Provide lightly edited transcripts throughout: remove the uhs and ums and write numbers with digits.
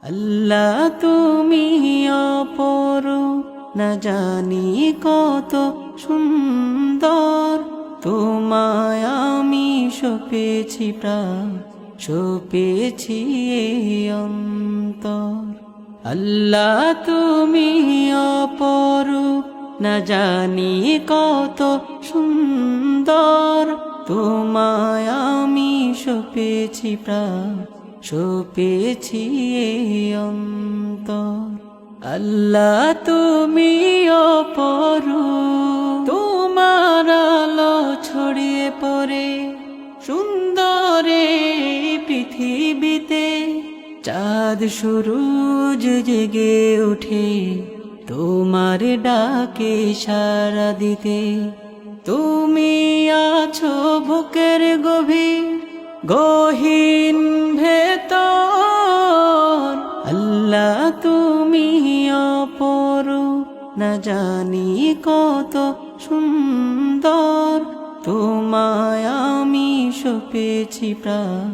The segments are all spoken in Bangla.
আল্লাহ তুমি অপরূপ, না জানি কত সুন্দর। তোমায় আমি সপেছি প্রাণ, সপেছি এই অন্তর। আল্লাহ তুমি অপরূপ, না জানি কত সুন্দর। তোমায় আমি সপেছি প্রাণ, সপেছি এই অন্তর। আল্লাহ তুমি অপরূপ, তোমার আলো ছড়িয়ে পড়ে সুন্দরে পৃথিবীতে। চাঁদ সূরজ জেগে ওঠে তোমার ডাকে সাড়া দিতে। তুমি আছো বুকের গহীন ভেতর। আল্লাহ তুমি অপরূপ, না জানি কত সুন্দর। তোমায় আমি সপেছি প্রাণ,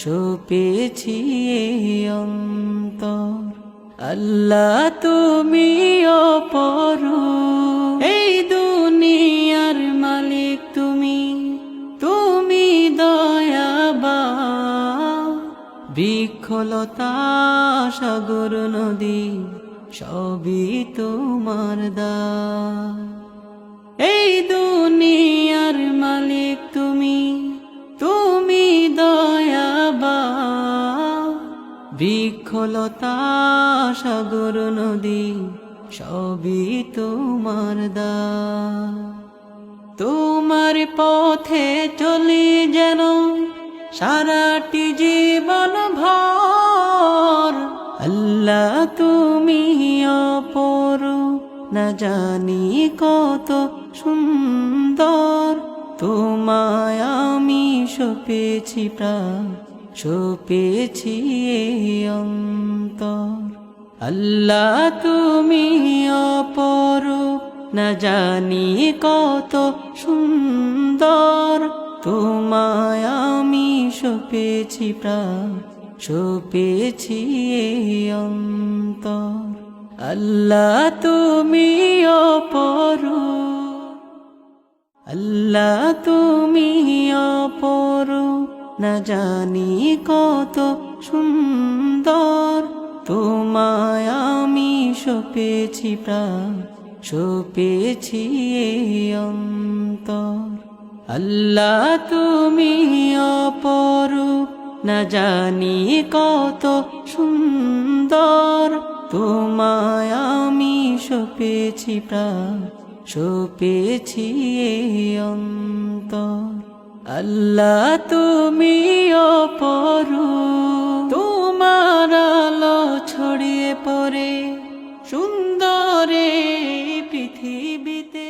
সপেছি এই অন্তর। আল্লাহ তুমি অপরূপ, এই দুনিয়ার মালিক তুমি, তুমি দয়াবান। বৃক্ষলতা সাগর নদী সবই তোমার দান। এই দুনিয়ার মালিক তুমি, তুমি দয়াবান। বৃক্ষলতা সাগর নদী সবই তোমার দান। তোমার পথে চলি যেন সারাটি জীবন ভর। আল্লাহ তুমি অপরূপ, না জানি কত সুন্দর। তোমায় আমি সপেছি প্রাণ, সপেছি এই অন্তর। আল্লাহ তুমি অপরূপ, না জানি কত সুন্দর। তোমায় আমি সপেছি প্রাণ, সপেছি এই অন্তর। আল্লাহ তুমি অপরূপ, আল্লাহ তুমি অপরূপ, না জানি কত সুন্দর। তোমায় আমি সপেছি প্রাণ, সপেছি এই অন্তর। আল্লাহ তুমি অপরূপ, না জানি কত সুন্দর। তোমায় আমি সপেছি প্রাণ, সপেছি এই অন্তর। আল্লাহ তুমি অপরূপ, তোমার আলো ছড়িয়ে পড়ে সুন্দরে পৃথিবীতে।